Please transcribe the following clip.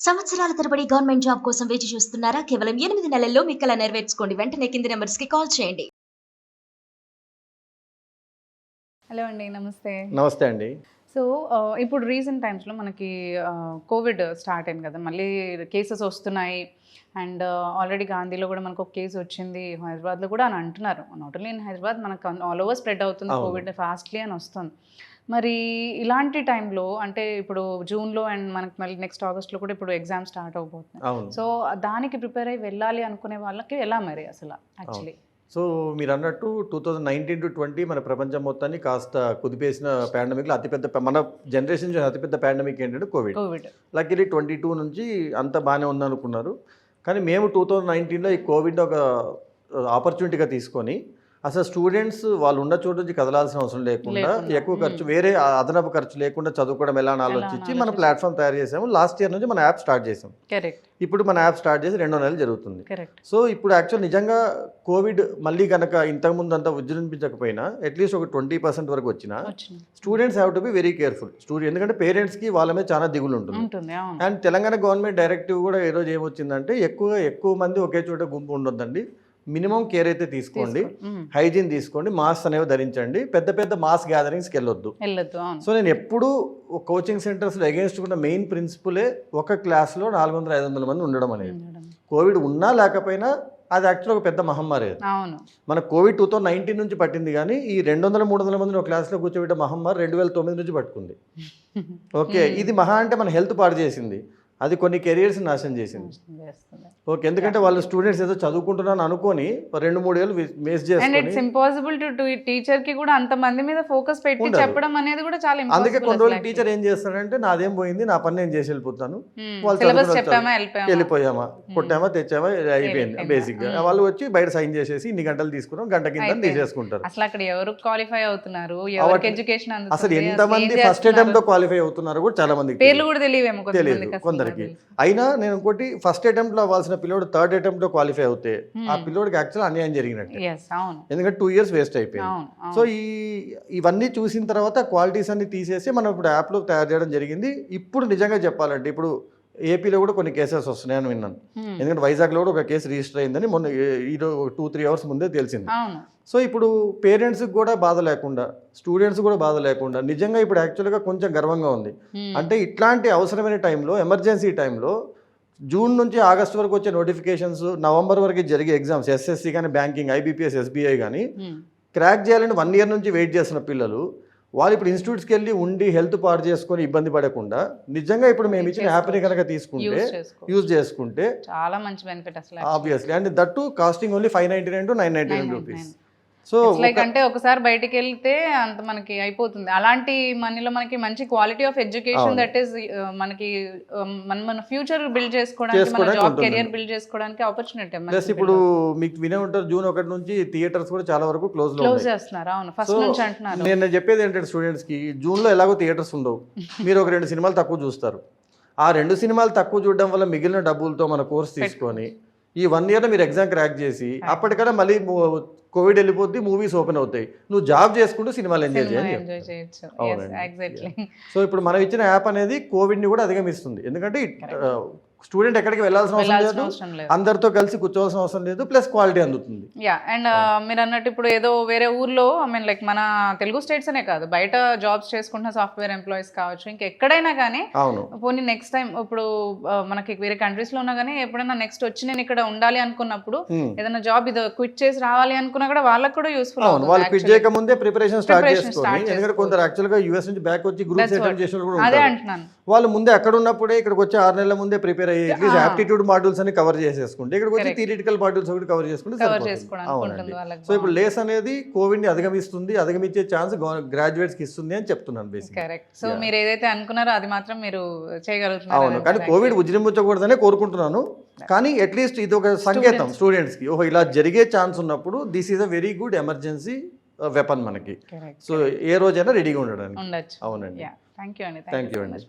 సంవత్సరాల తరబడి government job కోసం వేచి చూస్తున్నారా? కేవలం 8 నెలల్లో మీ కల నెరవేర్చుకోండి. వెంటనే కింది నంబర్స్‌కి కాల్ చేయండి. హలో అండి. నమస్తే. నమస్తే అండి. సో, ఇప్పుడు రీసెంట్ టైమ్స్‌లో మనకి కోవిడ్ స్టార్ట్ అయింది కదా! మళ్ళీ కేసెస్ వస్తున్నాయి. అండ్ ఆల్రెడీ గాంధీలో కూడా మనకు ఒక కేసు వచ్చింది. హైదరాబాద్‌లో కూడా అని అంటున్నారు. నాట్ ఓన్లీ ఇన్ హైదరాబాద్, మనకు ఆల్ ఓవర్ స్ప్రెడ్ అవుతుంది కోవిడ్ ఫాస్ట్‌లీ అని వస్తుంది. మరి ఇలాంటి టైంలో అంటే ఇప్పుడు జూన్‌లో అండ్ మనకి మళ్ళీ నెక్స్ట్ ఆగస్ట్‌లో కూడా ఇప్పుడు ఎగ్జామ్ స్టార్ట్ అవబోతున్నాయి. సో, దానికి ప్రిపేర్ అయ్యి వెళ్ళాలి అనుకునే వాళ్ళకి ఎలా మరి అసలు యాక్చువల్లీ? సో మీరు అన్నట్టు 2019-20 మన ప్రపంచం మొత్తాన్ని కాస్త కుదిపేసిన పాండమిక్లో మన జనరేషన్ అతిపెద్ద పాండమిక్ ఏంటంటే కోవిడ్. లక్కీలీ 22 నుంచి అంత బాగానే ఉందనుకున్నారు. కానీ మేము 2019లో ఈ కోవిడ్ ఒక ఆపర్చునిటీగా తీసుకొని అసలు స్టూడెంట్స్ వాళ్ళు ఉన్న చోటు నుంచి కదలాల్సిన అవసరం లేకుండా ఎక్కువ ఖర్చు వేరే అదనపు ఖర్చు లేకుండా చదువుకోవడం ఎలా అని ఆలోచించి మన ప్లాట్ఫామ్ తయారు చేసాము. లాస్ట్ ఇయర్ నుంచి మన యాప్ స్టార్ట్ చేసాం. ఇప్పుడు మన యాప్ స్టార్ట్ చేసి 2 నెలలు జరుగుతుంది. సో ఇప్పుడు యాక్చువల్ నిజంగా కోవిడ్ మళ్ళీ కనుక ఇంతకుముందు అంతా విజృంభించకపోయినా అట్లీస్ట్ ఒక 20% వరకు వచ్చినా students have to be very careful. ఎందుకంటే పేరెంట్స్కి వాళ్ళ మీద చాలా దిగులు ఉంటుంది. అండ్ తెలంగాణ గవర్నమెంట్ డైరెక్టివ్ కూడా ఈ రోజు ఏమొచ్చిందంటే ఎక్కువ మంది ఒకే చోట గుంపు ఉండొద్దండి, మినిమం కేర్ అయితే తీసుకోండి, హైజీన్ తీసుకోండి, మాస్క్ అనేవి ధరించండి, పెద్ద మాస్ గ్యాదరింగ్స్కి వెళ్ళొద్దు. సో నేను ఎప్పుడు కోచింగ్ సెంటర్స్లో అగేన్స్ట్ ఉన్న మెయిన్ ప్రిన్సిపులే ఒక క్లాస్లో 400-500 మంది ఉండడం అనేది. కోవిడ్ ఉన్నా లేకపోయినా అది యాక్చువల్ ఒక పెద్ద మహమ్మారి. మన కోవిడ్ 2019 నుంచి పట్టింది, కానీ ఈ 200-300 మందిని ఒక క్లాస్లో కూర్చోబెట్టే మహమ్మారి 2009 నుంచి పట్టుకుంది. ఓకే, ఇది మహా అంటే మన హెల్త్ పాడు చేసింది, అది కొన్ని కెరియర్స్ నాశనం చేసింది. ఓకే, ఎందుకంటే వాళ్ళు స్టూడెంట్స్ ఏదో చదువుకుంటున్నాను అనుకొని 2-3 ఏళ్ళు వేస్ట్ చేస్తారు. ఇట్స్ ఇంపాసిబుల్ టు టీచర్ కి కూడా అంత మంది మీద ఫోకస్ పెట్టి చెప్పడం అనేది కూడా చాలా ఇంపాసిబుల్. అందుకే కొన్ని రోజులు టీచర్ ఏం చేస్తాడంటే నాదేం పోయింది, నా పని నేను చేసి వెళ్ళిపోతాను, వాళ్ళు వెళ్ళిపోయామా, కొట్టామా, తెచ్చామా, అయిపోయింది బేసిక్ గా. వాళ్ళు వచ్చి బయట సైన్ చేసేసి ఇన్ని గంటలు తీసుకున్నాం, గంట కింద తీసేసుకుంటారు. అసలు అక్కడ ఎవరు క్వాలిఫై అవుతున్నారు, ఎవరికి ఎడ్యుకేషన్ అందుతుంది, అసలు ఎంతమంది ఫస్ట్ అటెంప్ట్ లో క్వాలిఫై అవుతున్నారు కూడా చాలా మందికి పేర్లు కూడా తెలియదు కొందరికి. అయినా నేను ఇంకోటి, ఫస్ట్ అటెంప్ట్ లో అవ్వాల్సిన పిల్లోడు థర్డ్ అటెంప్ట్ లో క్వాలిఫై అవుతే ఆ పిల్లోడికి యాక్చువల్ అన్యాయం జరిగినట్టు, ఎందుకంటే 2 years వేస్ట్ అయిపోయింది. సో ఇవన్నీ చూసిన తర్వాత క్వాలిటీస్ అన్ని తీసేసి మనం ఇప్పుడు యాప్లో తయారు చేయడం జరిగింది. ఇప్పుడు నిజంగా చెప్పాలంటే ఇప్పుడు ఏపీలో కూడా కొన్ని కేసెస్ వస్తున్నాయని విన్నాను. ఎందుకంటే వైజాగ్లో కూడా ఒక కేసు రిజిస్టర్ అయిందని మొన్న 2-3 hours ముందే తెలిసింది. సో ఇప్పుడు పేరెంట్స్కి కూడా బాధ లేకుండా, స్టూడెంట్స్ కూడా బాధ లేకుండా నిజంగా ఇప్పుడు యాక్చువల్గా కొంచెం గర్వంగా ఉంది. అంటే ఇట్లాంటి అవసరమైన టైంలో, ఎమర్జెన్సీ టైంలో జూన్ నుంచి ఆగస్ట్ వరకు వచ్చే నోటిఫికేషన్స్, నవంబర్ వరకు జరిగే ఎగ్జామ్స్, ఎస్ఎస్సి కానీ, బ్యాంకింగ్, ఐబీపీఎస్, ఎస్బీఐ కానీ క్రాక్ చేయాలని 1 year నుంచి వెయిట్ చేస్తున్న పిల్లలు వాళ్ళు ఇప్పుడు ఇన్స్టిట్యూట్స్కి వెళ్ళి ఉండి హెల్త్ పాడు చేసుకొని ఇబ్బంది పడకుండా నిజంగా ఇప్పుడు మేము ఇచ్చిన యాప్ని కనుక తీసుకుంటే, యూజ్ చేసుకుంటే చాలా మంచి బెనిఫిట్ అసలు obviously. And that too costing only 599 to 999 rupees. So like అంటే ఒకసారి బయటికి వెళ్తే అంత మనకి అయిపోతుంది. అలాంటి మనీలో మనకి మంచి quality of education, that is మనకి మన ఫ్యూచర్ బిల్డ్ చేసుకోవడానికి, మన జాబ్ కెరియర్ బిల్డ్ చేసుకోవడానికి ఆపర్చునిటీ. ప్లస్ ఇప్పుడు మీకు వినే ఉంటారు, జూన్ 1 నుంచి థియేటర్స్ కూడా చాలా వరకు క్లోజ్ చేస్తున్నారు. అవును, ఫస్ట్ నుంచి అంటున్నారు. నేను చెప్పేది ఏంటంటే స్టూడెంట్స్ కి, జూన్ లో ఎలాగో థియేటర్స్ ఉండవు, మీరు ఒక 2 సినిమాలు తక్కువ చూస్తారు. ఆ 2 సినిమాలు తక్కువ చూడడం వల్ల మిగిలిన డబ్బులతో మన కోర్స్ తీసుకొని ఈ 1 year మీరు ఎగ్జామ్ క్రాక్ చేసి అప్పటికల్లా మళ్ళీ కోవిడ్ వెళ్ళిపోద్ది, మూవీస్ ఓపెన్ అవుతాయి, నువ్వు జాబ్ చేసుకుంటూ సినిమాలు ఎంజాయ్ చేయొచ్చు. సో ఇప్పుడు మనం ఇచ్చిన యాప్ అనేది కోవిడ్ని కూడా అధిగమిస్తుంది. ఎందుకంటే స్టూడెంట్ ఎక్కడికి వెళ్ళాల్సిన అవసరం లేదు, అందరితో కలిసి కూర్చోవాల్సిన అవసరం లేదు, ప్లస్ క్వాలిటీ అందుతుంది. అండ్ మీరు అన్నట్టు ఇప్పుడు ఏదో వేరే ఊర్లో, ఐ మీన్ లైక్ మన తెలుగు స్టేట్స్ అనే కాదు, బయట జాబ్స్ చేసుకుంటున్న సాఫ్ట్వేర్ ఎంప్లాయీస్ కావచ్చు, ఇంకా ఎక్కడైనా కానీ పోనీ నెక్స్ట్ టైం ఇప్పుడు మనకి వేరే కంట్రీస్ లో ఉన్నా కానీ ఎప్పుడైనా నెక్స్ట్ వచ్చి నేను ఇక్కడ ఉండాలి అనుకున్నప్పుడు, ఏదైనా జాబ్ ఇది క్విట్ చేసి రావాలి అనుకున్నా కూడా వాళ్ళకి కూడా యూస్ఫుల్ అవుతుంది. వాళ్ళు క్విట్ చేయక ముందే ప్రిపరేషన్ స్టార్ట్ చేసుకోవాలి. ఎందుకంటే కొందరు యాక్చువల్ గా యూఎస్ నుంచి బ్యాక్ వచ్చి గ్రూప్స్ అటెండ్ చేసిన కూడా అదే అంటున్నాను. వాళ్ళు ముందే అక్కడ ఉన్నప్పుడే ఇక్కడికి వచ్చి 6 నెలల ముందే ప్రిపేర్ అయ్యి అట్లీస్ట్ ఆప్టిట్యూడ్ మాడ్యూల్స్ అని కవర్ చేసేసుకుంటే, ఇక్కడికి వచ్చి థియరిటికల్ మాడ్యూల్స్ ఒకటి కవర్ చేసుకుంటే. సో ఇప్పుడు లేస్ అనేది కోవిడ్ ని అధిగమిస్తుంది, అధిగమించే ఛాన్స్ గ్రాడ్యుయేట్స్ కి ఇస్తుంది అని చెప్తున్నాను బేసిక్. సో మీరు ఏదైతే అనుకున్నారో అది మాత్రం మీరు చేయగలుగుతున్నారు. అవును, కానీ కోవిడ్ ఉజ్జరించకూడదనే కోరుకుంటున్నాను. కానీ అట్లీస్ట్ ఇది ఒక సంకేతం స్టూడెంట్స్ కి, ఓహో ఇలా జరిగే ఛాన్స్ ఉన్నప్పుడు this is a very good emergency weapon మనకి. సో ఏ రోజైనా రెడీగా ఉండడానికి. అవునండి. థ్యాంక్ యూ అండి.